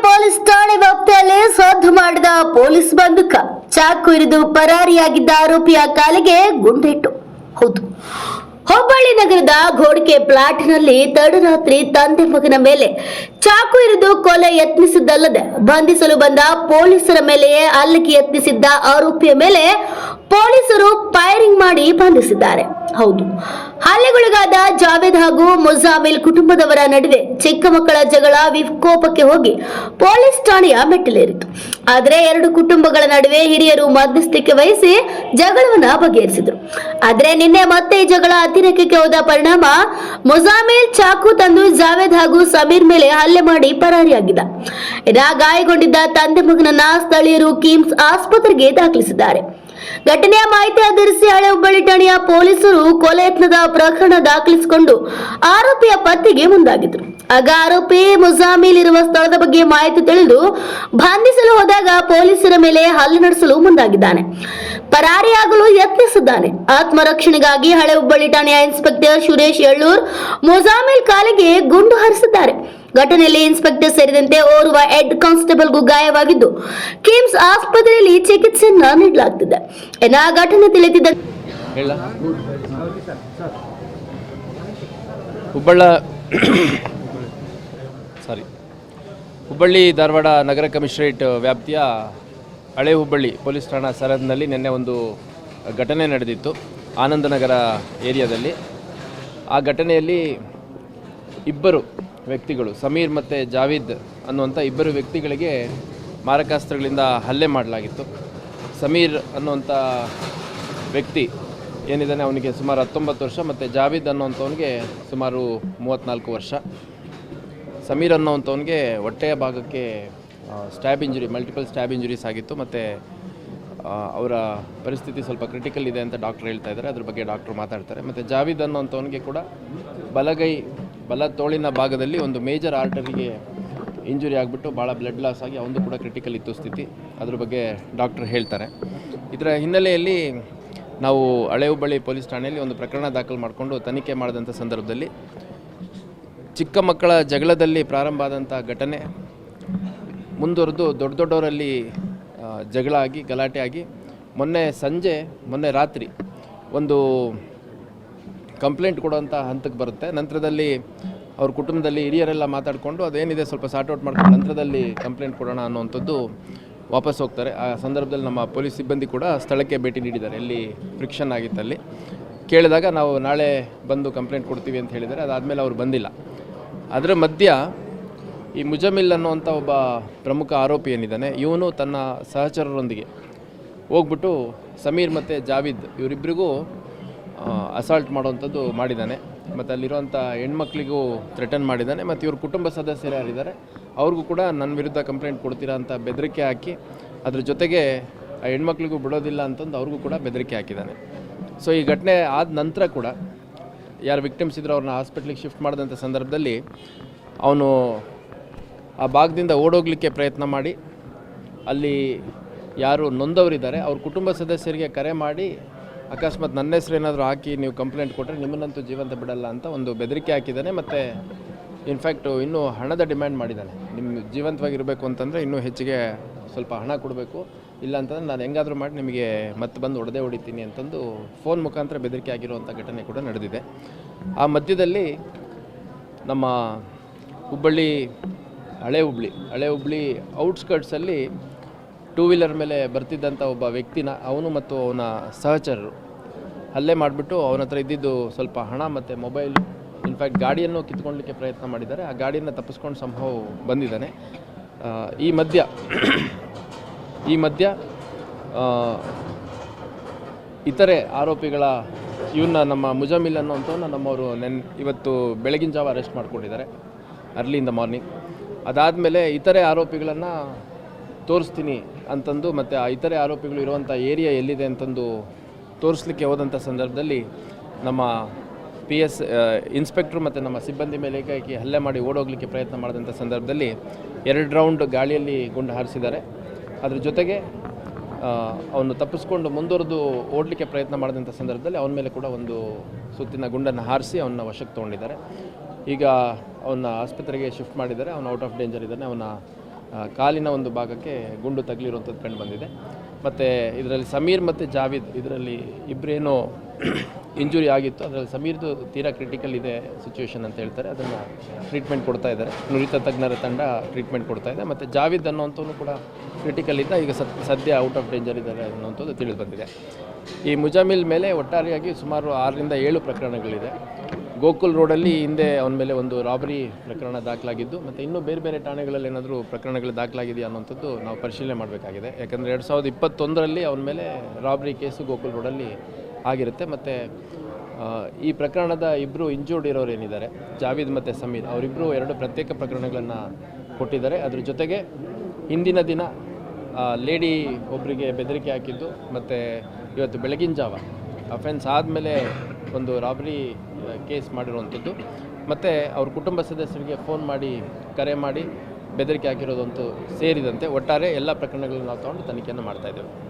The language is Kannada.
ಪೊಲೀಸ್ ಠಾಣೆ ವ್ಯಾಪ್ತಿಯಲ್ಲಿ ಸದ್ದು ಮಾಡಿದ ಪೊಲೀಸ್ ಬಂದೂಕ ಚಾಕು ಹಿಡಿದು ಪರಾರಿಯಾಗಿದ್ದ ಆರೋಪಿಯ ಕಾಲಿಗೆ ಗುಂಡೇಟು. ಹೌದು, ಹುಬ್ಬಳ್ಳಿ ನಗರದ ಘೋಡಿಕೆ ಪ್ಲಾಟ್ನಲ್ಲಿ ತಡರಾತ್ರಿ ತಂದೆ ಮಗನ ಮೇಲೆ ಚಾಕು ಹಿಡಿದು ಕೊಲೆ ಯತ್ನಿಸಿದ್ದಲ್ಲದೆ ಬಂಧಿಸಲು ಬಂದ ಪೊಲೀಸರ ಮೇಲೆಯೇ ಹಲ್ಲೆಗೆ ಯತ್ನಿಸಿದ್ದ ಆರೋಪಿಯ ಮೇಲೆ ಪೊಲೀಸರು ಫೈರಿಂಗ್ ಮಾಡಿ ಬಂಧಿಸಿದ್ದಾರೆ. ಹೌದು, ಹಲ್ಲೆಗೊಳಗಾದ ಜಾವೇದ್ ಹಾಗೂ ಮುಜಾಮಿಲ್ ಕುಟುಂಬದವರ ನಡುವೆ ಚಿಕ್ಕ ಮಕ್ಕಳ ಜಗಳ ವಿಕೋಪಕ್ಕೆ ಹೋಗಿ ಪೊಲೀಸ್ ಠಾಣೆಯ ಮೆಟ್ಟಿಲೇರಿತು. ಆದರೆ ಎರಡು ಕುಟುಂಬಗಳ ನಡುವೆ ಹಿರಿಯರು ಮಧ್ಯಸ್ಥಿಕೆ ವಹಿಸಿ ಜಗಳವನ್ನ ಬಗೆಹರಿಸಿದರು. ಆದರೆ ನಿನ್ನೆ ಮತ್ತೆ ಈ ಜಗಳ ಅತಿರೇಕಕ್ಕೆ ಹೋದ ಪರಿಣಾಮ ಮುಜಾಮಿಲ್ ಚಾಕು ತಂದು ಜಾವೇದ್ ಹಾಗೂ ಸಮೀರ್ ಮೇಲೆ ಹಲ್ಲೆ ಮಾಡಿ ಪರಾರಿಯಾಗಿದ್ದ. ಗಾಯಗೊಂಡಿದ್ದ ತಂದೆ ಮಗನನ್ನ ಸ್ಥಳೀಯರು ಕಿಮ್ಸ್ ಆಸ್ಪತ್ರೆಗೆ ದಾಖಲಿಸಿದ್ದಾರೆ. ಘಟನೆಯ ಮಾಹಿತಿ ಆಧರಿಸಿ ಹಳೆ ಹುಬ್ಬಳ್ಳಿ ಠಾಣೆಯ ಪೊಲೀಸರು ಕೊಲೆ ಯತ್ನದ ಪ್ರಕರಣ ದಾಖಲಿಸಿಕೊಂಡು ಆರೋಪಿಯ ಪತ್ತೆಗೆ ಮುಂದಾಗಿದ್ರು. ಆಗ ಆರೋಪಿ ಮುಜಾಮಿಲ್ ಇರುವ ಸ್ಥಳದ ಬಗ್ಗೆ ಮಾಹಿತಿ ತಿಳಿದು ಬಂಧಿಸಲು ಹೋದಾಗ ಪೊಲೀಸರ ಮೇಲೆ ಹಲ್ಲೆ ನಡೆಸಲು ಮುಂದಾಗಿದ್ದಾನೆ. ಪರಾರಿಯಾಗಲು ಯತ್ನಿಸಿದ್ದಾನೆ. ಆತ್ಮರಕ್ಷಣೆಗಾಗಿ ಹಳೆ ಹುಬ್ಬಳ್ಳಿ ಠಾಣೆಯ ಇನ್ಸ್ಪೆಕ್ಟರ್ ಸುರೇಶ್ ಯಳ್ಳೂರ್ ಮುಜಾಮಿಲ್ ಕಾಲಿಗೆ ಗುಂಡು ಹಾರಿಸಿದ್ದಾರೆ. ಘಟನೆಯಲ್ಲಿ ಇನ್ಸ್ಪೆಕ್ಟರ್ ಸೇರಿದಂತೆ ಓರ್ವ ಹೆಡ್ ಕಾನ್ಸ್ಟೇಬಲ್ಗೂ ಗಾಯವಾಗಿದ್ದು ಕಿಮ್ಸ್ ಆಸ್ಪತ್ರೆಯಲ್ಲಿ ಚಿಕಿತ್ಸೆಯನ್ನ ನೀಡಲಾಗುತ್ತಿದೆ. ಘಟನೆ ತಿಳಿದಿದ್ದ ಹುಬ್ಬಳ್ಳಿ ಧಾರವಾಡ ನಗರ ಕಮಿಷನರೇಟ್ ವ್ಯಾಪ್ತಿಯ ಹಳೆ ಹುಬ್ಬಳ್ಳಿ ಪೊಲೀಸ್ ಠಾಣಾ ಸರಹದ್ದಿನಲ್ಲಿ ನಿನ್ನೆ ಒಂದು ಘಟನೆ ನಡೆದಿತ್ತು ಆನಂದನಗರ ಏರಿಯಾದಲ್ಲಿ. ಆ ಘಟನೆಯಲ್ಲಿ ಇಬ್ಬರು ವ್ಯಕ್ತಿಗಳು ಸಮೀರ್ ಮತ್ತು ಜಾವೇದ್ ಅನ್ನುವಂಥ ಇಬ್ಬರು ವ್ಯಕ್ತಿಗಳಿಗೆ ಮಾರಕಾಸ್ತ್ರಗಳಿಂದ ಹಲ್ಲೆ ಮಾಡಲಾಗಿತ್ತು. ಸಮೀರ್ ಅನ್ನುವಂಥ ವ್ಯಕ್ತಿ ಏನಿದ್ದಾನೆ ಅವನಿಗೆ ಸುಮಾರು 19 ವರ್ಷ ಮತ್ತು ಜಾವೇದ್ ಅನ್ನುವಂಥವನಿಗೆ ಸುಮಾರು 34 ವರ್ಷ. ಸಮೀರ್ ಅನ್ನೋವಂಥವನಿಗೆ ಹೊಟ್ಟೆಯ ಭಾಗಕ್ಕೆ ಮಲ್ಟಿಪಲ್ ಸ್ಟ್ಯಾಬ್ ಇಂಜುರೀಸ್ ಆಗಿತ್ತು ಮತ್ತು ಅವರ ಪರಿಸ್ಥಿತಿ ಸ್ವಲ್ಪ ಕ್ರಿಟಿಕಲ್ ಇದೆ ಅಂತ ಡಾಕ್ಟರ್ ಹೇಳ್ತಾ ಇದ್ದಾರೆ. ಅದ್ರ ಬಗ್ಗೆ ಡಾಕ್ಟ್ರು ಮಾತಾಡ್ತಾರೆ. ಮತ್ತು ಜಾವೇದ್ ಅನ್ನೋವಂಥವನಿಗೆ ಕೂಡ ಬಲ ತೋಳಿನ ಭಾಗದಲ್ಲಿ ಒಂದು ಮೇಜರ್ ಆರ್ಟರಿಗೆ ಇಂಜುರಿ ಆಗಿಬಿಟ್ಟು ಭಾಳ ಬ್ಲಡ್ ಲಾಸ್ ಆಗಿ ಅವನು ಕೂಡ ಕ್ರಿಟಿಕಲ್ ಇತ್ತು ಸ್ಥಿತಿ. ಅದ್ರ ಬಗ್ಗೆ ಡಾಕ್ಟರ್ ಹೇಳ್ತಾರೆ. ಇದರ ಹಿನ್ನೆಲೆಯಲ್ಲಿ ನಾವು ಹಳೆ ಹುಬ್ಬಳ್ಳಿ ಪೊಲೀಸ್ ಠಾಣೆಯಲ್ಲಿ ಒಂದು ಪ್ರಕರಣ ದಾಖಲು ಮಾಡಿಕೊಂಡು ತನಿಖೆ ಮಾಡಿದಂಥ ಸಂದರ್ಭದಲ್ಲಿ ಚಿಕ್ಕ ಮಕ್ಕಳ ಜಗಳದಲ್ಲಿ ಪ್ರಾರಂಭ ಆದಂಥ ಘಟನೆ ಮುಂದುವರೆದು ದೊಡ್ಡವರಲ್ಲಿ ಜಗಳ ಆಗಿ ಗಲಾಟೆ ಆಗಿ ಮೊನ್ನೆ ರಾತ್ರಿ ಒಂದು ಕಂಪ್ಲೇಂಟ್ ಕೊಡುವಂಥ ಹಂತಕ್ಕೆ ಬರುತ್ತೆ. ನಂತರದಲ್ಲಿ ಅವ್ರ ಕುಟುಂಬದಲ್ಲಿ ಹಿರಿಯರೆಲ್ಲ ಮಾತಾಡಿಕೊಂಡು ಅದೇನಿದೆ ಸ್ವಲ್ಪ ಸಾರ್ಟ್ ಔಟ್ ಮಾಡ್ಕೊಂಡು ನಂತರದಲ್ಲಿ ಕಂಪ್ಲೇಂಟ್ ಕೊಡೋಣ ಅನ್ನೋವಂಥದ್ದು ವಾಪಸ್ ಹೋಗ್ತಾರೆ. ಆ ಸಂದರ್ಭದಲ್ಲಿ ನಮ್ಮ ಪೊಲೀಸ್ ಸಿಬ್ಬಂದಿ ಕೂಡ ಸ್ಥಳಕ್ಕೆ ಭೇಟಿ ನೀಡಿದ್ದಾರೆ. ಎಲ್ಲಿ ಫ್ರಿಕ್ಷನ್ ಆಗಿತ್ತಲ್ಲಿ ಕೇಳಿದಾಗ ನಾವು ನಾಳೆ ಬಂದು ಕಂಪ್ಲೇಂಟ್ ಕೊಡ್ತೀವಿ ಅಂತ ಹೇಳಿದ್ದಾರೆ. ಅದಾದಮೇಲೆ ಅವ್ರು ಬಂದಿಲ್ಲ. ಅದರ ಮಧ್ಯ ಈ ಮುಜಾಮಿಲ್ ಅನ್ನುವಂಥ ಒಬ್ಬ ಪ್ರಮುಖ ಆರೋಪಿ ಏನಿದ್ದಾನೆ ಇವನು ತನ್ನ ಸಹಚರರೊಂದಿಗೆ ಹೋಗ್ಬಿಟ್ಟು ಸಮೀರ್ ಮತ್ತು ಜಾವೇದ್ ಇವರಿಬ್ಬರಿಗೂ ಅಸಾಲ್ಟ್ ಮಾಡುವಂಥದ್ದು ಮಾಡಿದ್ದಾನೆ. ಮತ್ತು ಅಲ್ಲಿರುವಂಥ ಹೆಣ್ಮಕ್ಳಿಗೂ ಥ್ರೆಟನ್ ಮಾಡಿದ್ದಾನೆ. ಮತ್ತು ಇವ್ರ ಕುಟುಂಬ ಸದಸ್ಯರು ಯಾರಿದ್ದಾರೆ ಅವ್ರಿಗೂ ಕೂಡ ನನ್ನ ವಿರುದ್ಧ ಕಂಪ್ಲೇಂಟ್ ಕೊಡ್ತೀರಾ ಅಂತ ಬೆದರಿಕೆ ಹಾಕಿ ಅದ್ರ ಜೊತೆಗೆ ಆ ಹೆಣ್ಮಕ್ಳಿಗೂ ಬಿಡೋದಿಲ್ಲ ಅಂತಂದು ಅವ್ರಿಗೂ ಕೂಡ ಬೆದರಿಕೆ ಹಾಕಿದ್ದಾನೆ. ಸೊ ಈ ಘಟನೆ ಆದ ನಂತರ ಕೂಡ ಯಾರು ವಿಕ್ಟಿಮ್ಸ್ ಇದ್ರು ಅವ್ರನ್ನ ಹಾಸ್ಪಿಟ್ಲಿಗೆ ಶಿಫ್ಟ್ ಮಾಡಿದಂಥ ಸಂದರ್ಭದಲ್ಲಿ ಅವನು ಆ ಭಾಗದಿಂದ ಓಡೋಗ್ಲಿಕ್ಕೆ ಪ್ರಯತ್ನ ಮಾಡಿ ಅಲ್ಲಿ ಯಾರು ನೊಂದವರಿದ್ದಾರೆ ಅವ್ರ ಕುಟುಂಬ ಸದಸ್ಯರಿಗೆ ಕರೆ ಮಾಡಿ ಅಕಸ್ಮಾತ್ ನನ್ನ ಹೆಸರು ಏನಾದರೂ ಹಾಕಿ ನೀವು ಕಂಪ್ಲೇಂಟ್ ಕೊಟ್ಟರೆ ನಿಮ್ಮನ್ನಂತೂ ಜೀವಂತ ಬಿಡಲ್ಲ ಅಂತ ಒಂದು ಬೆದರಿಕೆ ಹಾಕಿದ್ದಾನೆ. ಮತ್ತು ಇನ್ಫ್ಯಾಕ್ಟು ಇನ್ನೂ ಹಣದ ಡಿಮ್ಯಾಂಡ್ ಮಾಡಿದ್ದಾನೆ. ನಿಮ್ಮ ಜೀವಂತವಾಗಿರಬೇಕು ಅಂತಂದರೆ ಇನ್ನೂ ಹೆಚ್ಚಿಗೆ ಸ್ವಲ್ಪ ಹಣ ಕೊಡಬೇಕು, ಇಲ್ಲ ಅಂತಂದರೆ ನಾನು ಹೆಂಗಾದರೂ ಮಾಡಿ ನಿಮಗೆ ಮತ್ತೆ ಬಂದು ಹೊಡಿತೀನಿ ಅಂತಂದು ಫೋನ್ ಮುಖಾಂತರ ಬೆದರಿಕೆ ಆಗಿರುವಂಥ ಘಟನೆ ಕೂಡ ನಡೆದಿದೆ. ಆ ಮಧ್ಯದಲ್ಲಿ ನಮ್ಮ ಹಳೆ ಹುಬ್ಬಳ್ಳಿ ಔಟ್ಸ್ಕರ್ಟ್ಸಲ್ಲಿ 2 ವೀಲರ್ ಮೇಲೆ ಬರ್ತಿದ್ದಂಥ ಒಬ್ಬ ವ್ಯಕ್ತಿನ ಅವನು ಮತ್ತು ಅವನ ಸಹಚರರು ಹಲ್ಲೆ ಮಾಡಿಬಿಟ್ಟು ಅವನ ಹತ್ರ ಇದ್ದಿದ್ದು ಸ್ವಲ್ಪ ಹಣ ಮತ್ತು ಮೊಬೈಲು, ಇನ್ಫ್ಯಾಕ್ಟ್ ಗಾಡಿಯನ್ನು ಕಿತ್ಕೊಳ್ಳಲಿಕ್ಕೆ ಪ್ರಯತ್ನ ಮಾಡಿದ್ದಾರೆ. ಆ ಗಾಡಿಯನ್ನು ತಪ್ಪಿಸ್ಕೊಂಡು ಸಂಭವ ಬಂದಿದ್ದಾನೆ. ಈ ಮಧ್ಯ ಇತರೆ ಆರೋಪಿಗಳ ಇವನ್ನ ನಮ್ಮ ಮುಜಾಮಿಲ್ ಅನ್ನೋಂಥವನ್ನ ನಮ್ಮವರು ಇವತ್ತು ಬೆಳಗಿನ ಜಾವ ಅರೆಸ್ಟ್ ಮಾಡ್ಕೊಂಡಿದ್ದಾರೆ, ಅರ್ಲಿ ಇನ್ ದ ಮಾರ್ನಿಂಗ್. ಅದಾದಮೇಲೆ ಇತರೆ ಆರೋಪಿಗಳನ್ನು ತೋರಿಸ್ತೀನಿ ಅಂತಂದು ಮತ್ತು ಆ ಇತರೆ ಆರೋಪಿಗಳು ಇರುವಂಥ ಏರಿಯಾ ಎಲ್ಲಿದೆ ಅಂತಂದು ತೋರಿಸ್ಲಿಕ್ಕೆ ಹೋದಂಥ ಸಂದರ್ಭದಲ್ಲಿ ನಮ್ಮ ಇನ್ಸ್ಪೆಕ್ಟ್ರು ಮತ್ತು ನಮ್ಮ ಸಿಬ್ಬಂದಿ ಮೇಲೆ ಏಕಾಏಕಿ ಹಲ್ಲೆ ಮಾಡಿ ಓಡೋಗ್ಲಿಕ್ಕೆ ಪ್ರಯತ್ನ ಮಾಡಿದಂಥ ಸಂದರ್ಭದಲ್ಲಿ 2 ರೌಂಡ್ ಗಾಳಿಯಲ್ಲಿ ಗುಂಡು ಹಾರಿಸಿದ್ದಾರೆ. ಅದ್ರ ಜೊತೆಗೆ ಅವನು ತಪ್ಪಿಸ್ಕೊಂಡು ಮುಂದುವರೆದು ಓಡಲಿಕ್ಕೆ ಪ್ರಯತ್ನ ಮಾಡಿದಂಥ ಸಂದರ್ಭದಲ್ಲಿ ಅವನ ಮೇಲೆ ಕೂಡ ಒಂದು ಸುತ್ತಿನ ಗುಂಡನ್ನು ಹಾರಿಸಿ ಅವನ್ನ ವಶಕ್ಕೆ ತೊಗೊಂಡಿದ್ದಾರೆ. ಈಗ ಅವನ್ನ ಆಸ್ಪತ್ರೆಗೆ ಶಿಫ್ಟ್ ಮಾಡಿದ್ದಾರೆ. ಅವನು ಔಟ್ ಆಫ್ ಡೇಂಜರ್ ಇದ್ದಾನೆ. ಅವನ ಕಾಲಿನ ಒಂದು ಭಾಗಕ್ಕೆ ಗುಂಡು ತಗಲಿರುವಂಥದ್ದು ಕಂಡು ಬಂದಿದೆ. ಮತ್ತು ಇದರಲ್ಲಿ ಸಮೀರ್ ಮತ್ತು ಜಾವೀದ್ ಇದರಲ್ಲಿ ಇಬ್ಬರೇನೋ ಇಂಜುರಿ ಆಗಿತ್ತು. ಅದರಲ್ಲಿ ಸಮೀರ್ದು ತೀರಾ ಕ್ರಿಟಿಕಲ್ ಇದೆ ಸಿಚುವೇಶನ್ ಅಂತ ಹೇಳ್ತಾರೆ. ಅದನ್ನು ಟ್ರೀಟ್ಮೆಂಟ್ ಕೊಡ್ತಾ ಇದ್ದಾರೆ, ನುರಿತ ತಜ್ಞರ ತಂಡ ಟ್ರೀಟ್ಮೆಂಟ್ ಕೊಡ್ತಾ ಇದೆ. ಮತ್ತು ಜಾವೀದ್ ಅನ್ನೋಂಥವನು ಕೂಡ ಕ್ರಿಟಿಕಲ್ ಇದ್ದ, ಈಗ ಸದ್ಯ ಔಟ್ ಆಫ್ ಡೇಂಜರ್ ಇದ್ದಾರೆ ಅನ್ನೋಂಥದ್ದು ತಿಳಿದು ಬಂದಿದೆ. ಈ ಮುಜಾಮಿಲ್ ಮೇಲೆ ಒಟ್ಟಾರೆಯಾಗಿ ಸುಮಾರು 6 ರಿಂದ 7 ಪ್ರಕರಣಗಳಿದೆ. ಗೋಕುಲ್ ರೋಡಲ್ಲಿ ಹಿಂದೆ ಅವನ ಮೇಲೆ ಒಂದು ರಾಬರಿ ಪ್ರಕರಣ ದಾಖಲಾಗಿದ್ದು, ಮತ್ತು ಇನ್ನೂ ಬೇರೆ ಬೇರೆ ಠಾಣೆಗಳಲ್ಲಿ ಏನಾದರೂ ಪ್ರಕರಣಗಳು ದಾಖಲಾಗಿದೆಯಾ ಅನ್ನೋಂಥದ್ದು ನಾವು ಪರಿಶೀಲನೆ ಮಾಡಬೇಕಾಗಿದೆ. ಯಾಕಂದರೆ 2021ರಲ್ಲಿ ಅವನ ಮೇಲೆ ರಾಬರಿ ಕೇಸು ಗೋಕುಲ್ ರೋಡಲ್ಲಿ ಆಗಿರುತ್ತೆ. ಮತ್ತು ಈ ಪ್ರಕರಣದ ಇಬ್ಬರು ಇಂಜೂರ್ಡ್ ಇರೋರು ಏನಿದ್ದಾರೆ, ಜಾವೀದ್ ಮತ್ತು ಸಮೀರ್, ಅವರಿಬ್ಬರು 2 ಪ್ರತ್ಯೇಕ ಪ್ರಕರಣಗಳನ್ನು ಕೊಟ್ಟಿದ್ದಾರೆ. ಅದ್ರ ಜೊತೆಗೆ ಹಿಂದಿನ ದಿನ ಲೇಡಿ ಒಬ್ಬರಿಗೆ ಬೆದರಿಕೆ ಹಾಕಿದ್ದು, ಮತ್ತು ಇವತ್ತು ಬೆಳಗಿನ ಜಾವ ಅಫೆನ್ಸ್ ಆದಮೇಲೆ ಒಂದು ರಾಬರಿ ಕೇಸ್ ಮಾಡಿರುವಂಥದ್ದು, ಮತ್ತು ಅವ್ರ ಕುಟುಂಬ ಸದಸ್ಯರಿಗೆ ಫೋನ್ ಮಾಡಿ ಕರೆ ಮಾಡಿ ಬೆದರಿಕೆ ಹಾಕಿರೋದಂತೂ ಸೇರಿದಂತೆ ಒಟ್ಟಾರೆ ಎಲ್ಲ ಪ್ರಕರಣಗಳನ್ನು ನಾವು ತಗೊಂಡು ತನಿಖೆಯನ್ನು ಮಾಡ್ತಾಯಿದ್ದೇವೆ.